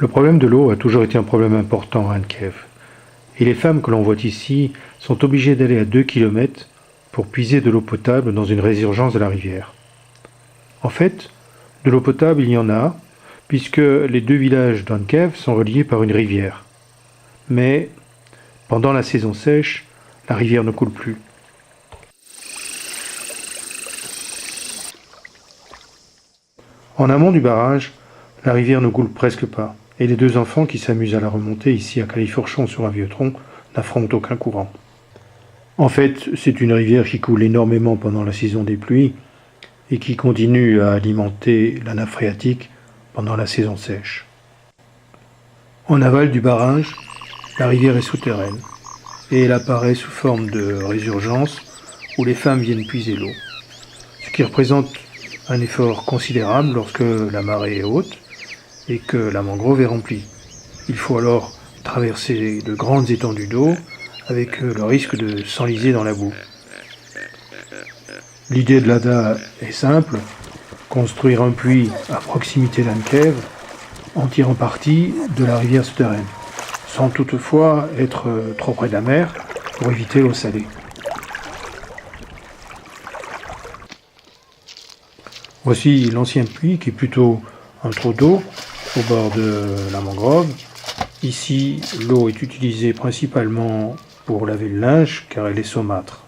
Le problème de l'eau a toujours été un problème important à Ankev. Et les femmes que l'on voit ici sont obligées d'aller à 2 kilomètres pour puiser de l'eau potable dans une résurgence de la rivière. En fait, de l'eau potable il y en a, puisque les 2 villages d'Ankev sont reliés par une rivière. Mais pendant la saison sèche, la rivière ne coule plus. En amont du barrage, la rivière ne coule presque pas, et les 2 enfants qui s'amusent à la remonter ici à Califourchon sur un vieux tronc n'affrontent aucun courant. En fait, c'est une rivière qui coule énormément pendant la saison des pluies et qui continue à alimenter la nappe phréatique pendant la saison sèche. En aval du barrage, la rivière est souterraine et elle apparaît sous forme de résurgence où les femmes viennent puiser l'eau, ce qui représente un effort considérable lorsque la marée est haute et que la mangrove est remplie. Il faut alors traverser de grandes étendues d'eau avec le risque de s'enliser dans la boue. L'idée de l'ADA est simple, construire un puits à proximité d'Ankev en tirant parti de la rivière souterraine, sans toutefois être trop près de la mer pour éviter l'eau salée. Voici l'ancien puits qui est plutôt un trou d'eau au bord de la mangrove. Ici, l'eau est utilisée principalement pour laver le linge car elle est saumâtre.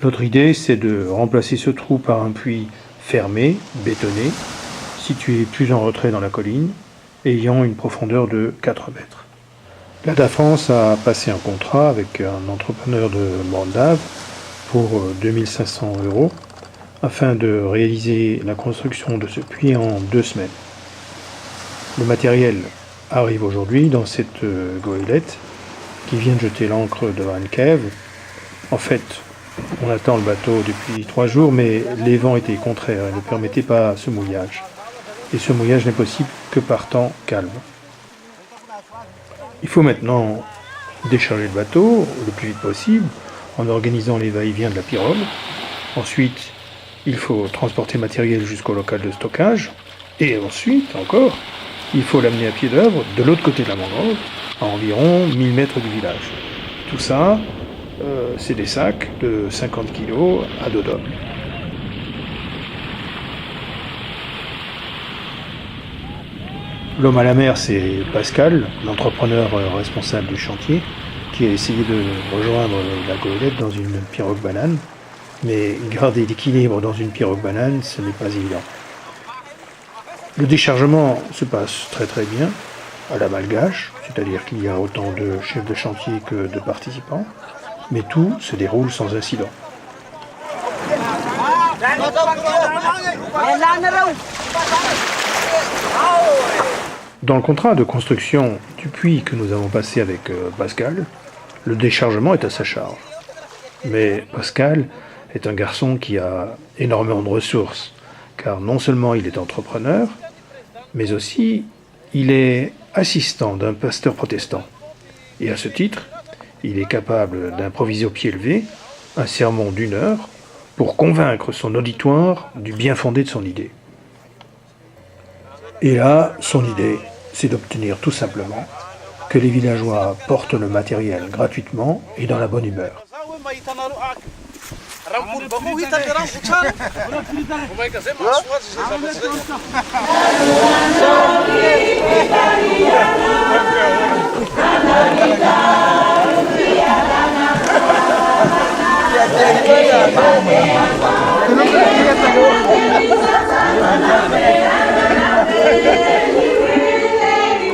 Notre idée, c'est de remplacer ce trou par un puits fermé, bétonné, situé plus en retrait dans la colline, ayant une profondeur de 4 mètres. L'ADA France a passé un contrat avec un entrepreneur de Moldave pour 2500 € afin de réaliser la construction de ce puits en 2 semaines. Le matériel arrive aujourd'hui dans cette goélette qui vient de jeter l'ancre de Ankev. En fait, on attend le bateau depuis 3 jours, mais les vents étaient contraires et ne permettaient pas ce mouillage. Et ce mouillage n'est possible que par temps calme. Il faut maintenant décharger le bateau le plus vite possible en organisant les va-et-vient de la pirogue. Ensuite, il faut transporter le matériel jusqu'au local de stockage. Et ensuite, encore, il faut l'amener à pied d'œuvre de l'autre côté de la mangrove, à environ 1000 mètres du village. Tout ça, c'est des sacs de 50 kg à dos d'homme. L'homme à la mer, c'est Pascal, l'entrepreneur responsable du chantier, qui a essayé de rejoindre la goélette dans une pirogue banane. Mais garder l'équilibre dans une pirogue banane, ce n'est pas évident. Le déchargement se passe très très bien, à la malgache, c'est-à-dire qu'il y a autant de chefs de chantier que de participants, mais tout se déroule sans incident. Dans le contrat de construction du puits que nous avons passé avec Pascal, le déchargement est à sa charge. Mais Pascal est un garçon qui a énormément de ressources, car non seulement il est entrepreneur, mais aussi il est assistant d'un pasteur protestant. Et à ce titre, il est capable d'improviser au pied levé un sermon d'1 heure pour convaincre son auditoire du bien fondé de son idée. Et là, son idée, c'est d'obtenir tout simplement que les villageois portent le matériel gratuitement et dans la bonne humeur.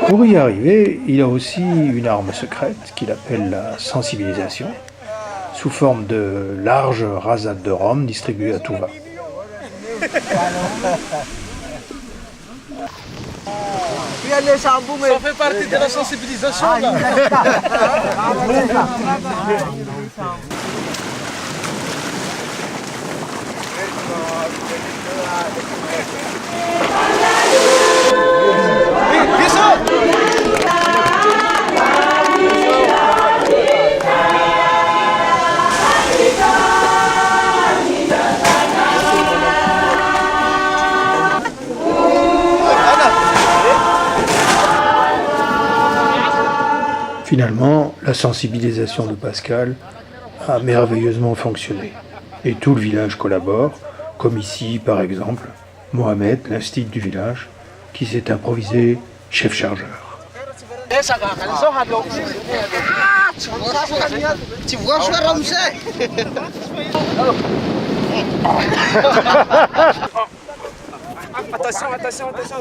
Pour y arriver, il a aussi une arme secrète qu'il appelle la sensibilisation, sous forme de larges rasades de rhum distribuées à tout va. Ça fait partie de la sensibilisation là. Finalement, la sensibilisation de Pascal a merveilleusement fonctionné. Et tout le village collabore, comme ici par exemple Mohamed, l'instit du village, qui s'est improvisé chef chargeur. Attention, attention, attention.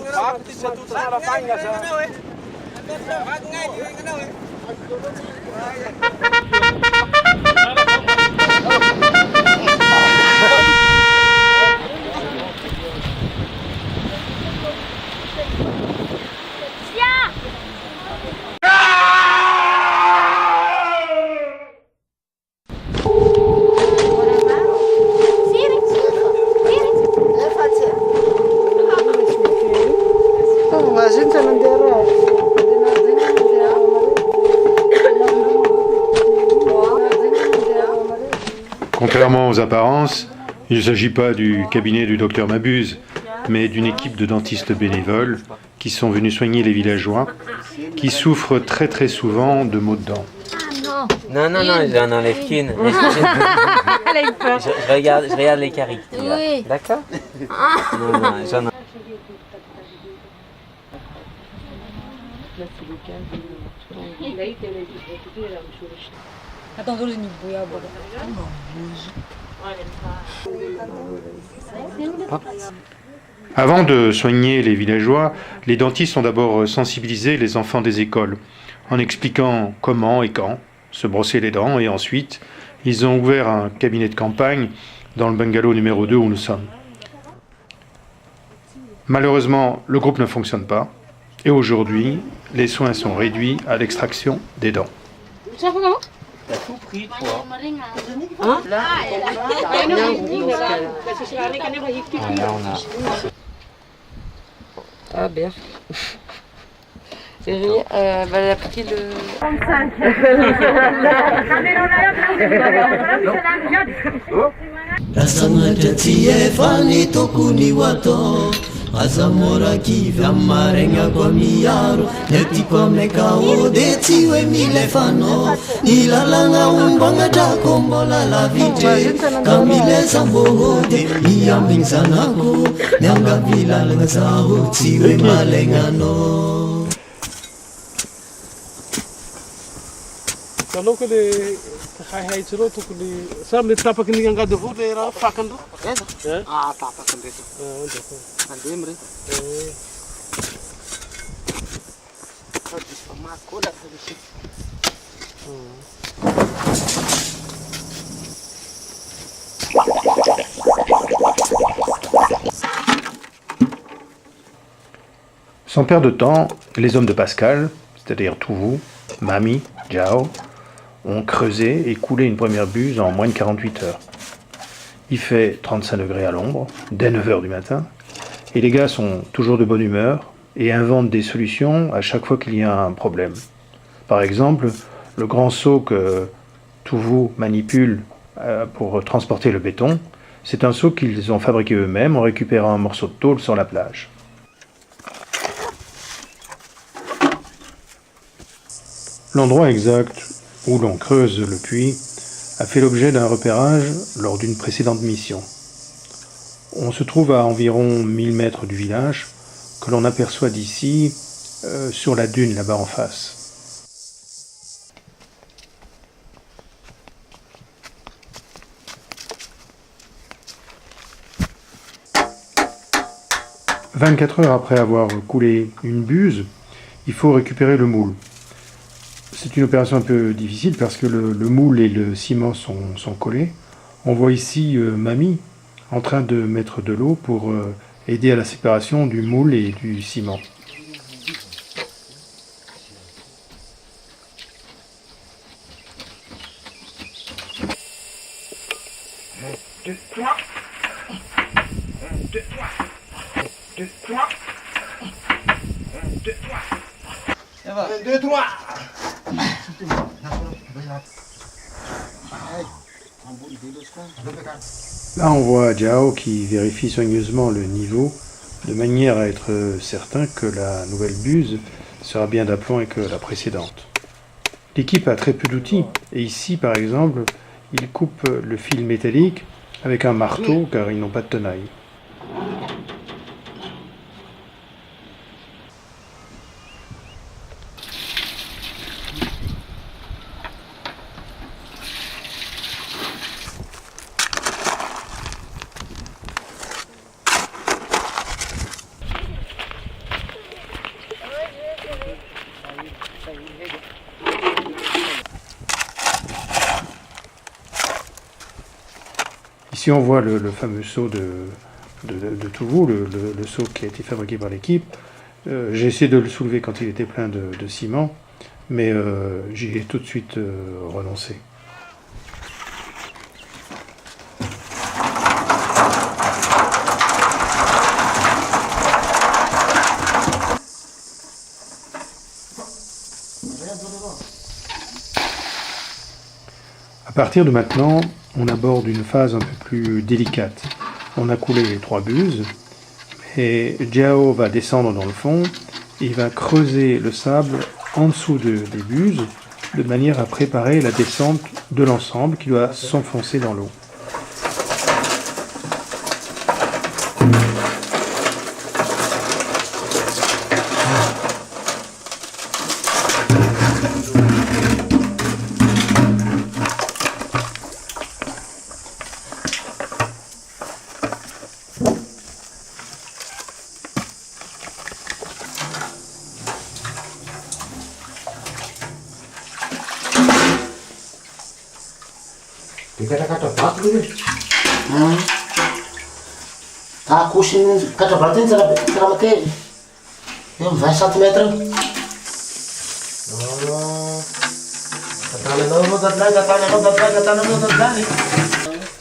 Contrairement aux apparences, il ne s'agit pas du cabinet du docteur Mabuse, mais d'une équipe de dentistes bénévoles qui sont venus soigner les villageois qui souffrent très très souvent de maux de dents. Non, j'en enlève qu'une. Elle a eu peur. Je regarde les caries. Oui. D'accord. Non, j'en ai. Attends, dulu nih Bu ya, Bu. Avant de soigner les villageois, les dentistes ont d'abord sensibilisé les enfants des écoles, en expliquant comment et quand se brosser les dents, et ensuite, ils ont ouvert un cabinet de campagne dans le bungalow numéro 2 où nous sommes. Malheureusement, le groupe ne fonctionne pas, et aujourd'hui, les soins sont réduits à l'extraction des dents. T'as tout pris, toi. Hein? Là, on a. Ah bien. Elle a pris le... 35. Azamora kivy amin'ny marainako miaro Netiko amin'ny kao de tsy hoe milefanao Ny lalagna ombagnadrako mbola lavitry Ka milesa mbohody miambigny zanako Miangavy lalagna zaho tsy hoe malaignanao Kaloko le haihai tsiro tokony samy le tapaky ny angady avao le raha fakandro. Eza? Ah, tapaky ndraiky. Andeha mire. Diso mamaky koa la misy. Sans perdre de temps, les hommes de Pascal, c'est-à-dire Touvou, Mami, Jao, ont creusé et coulé une première buse en moins de 48 heures. Il fait 35 degrés à l'ombre, dès 9 heures du matin, et les gars sont toujours de bonne humeur et inventent des solutions à chaque fois qu'il y a un problème. Par exemple, le grand seau que Touvou manipule pour transporter le béton, c'est un seau qu'ils ont fabriqué eux-mêmes en récupérant un morceau de tôle sur la plage. L'endroit exact où l'on creuse le puits a fait l'objet d'un repérage lors d'une précédente mission. On se trouve à environ 1000 mètres du village, que l'on aperçoit d'ici sur la dune là-bas en face. « 24 heures après avoir coulé une buse, il faut récupérer le moule. C'est une opération un peu difficile parce que le moule et le ciment sont collés. On voit ici Mamie en train de mettre de l'eau pour aider à la séparation du moule et du ciment. Là, on voit Jao qui vérifie soigneusement le niveau de manière à être certain que la nouvelle buse sera bien d'aplomb et que la précédente. L'équipe a très peu d'outils, et ici par exemple, ils coupent le fil métallique avec un marteau car ils n'ont pas de tenaille. Ici on voit le fameux seau de Toulouse, le seau qui a été fabriqué par l'équipe. J'ai essayé de le soulever quand il était plein de ciment, mais j'y ai tout de suite renoncé. À partir de maintenant, on aborde une phase un peu plus délicate. On a coulé les 3 buses, et Jiao va descendre dans le fond, et il va creuser le sable en dessous des buses, de manière à préparer la descente de l'ensemble qui doit s'enfoncer dans l'eau. Kusin kata berarti cara mati. Yang 20 cm. Oh. Katanya.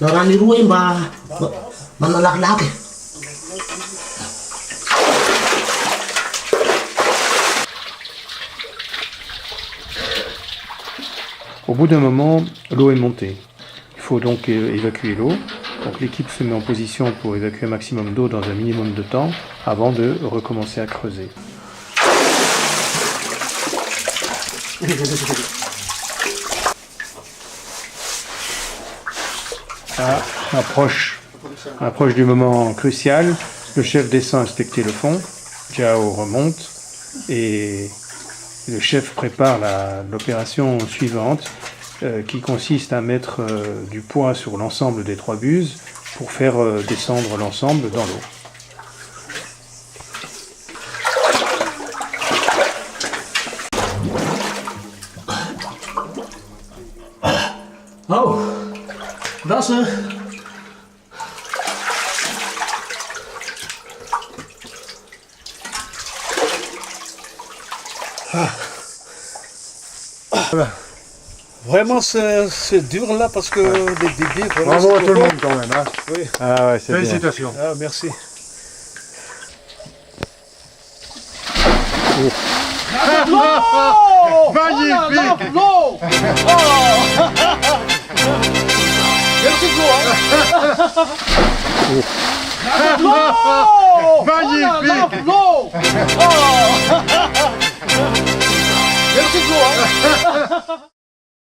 Narani ruwe manalak-laki. Au bout d'un moment, l'eau est montée. Il faut donc évacuer l'eau. Donc l'équipe se met en position pour évacuer un maximum d'eau dans un minimum de temps avant de recommencer à creuser. Ah, on approche du moment crucial. Le chef descend inspecter le fond. Jiao remonte et le chef prépare l'opération suivante qui consiste à mettre du poids sur l'ensemble des 3 buses pour faire descendre l'ensemble dans l'eau. Oh, Wasser. Vraiment, c'est dur là parce que les débits. Bravo à tout le monde quand même. Hein. Oui. Ah ouais, c'est bien. Félicitations. Ah, merci. Magnifique. Oh, merci Magnifique.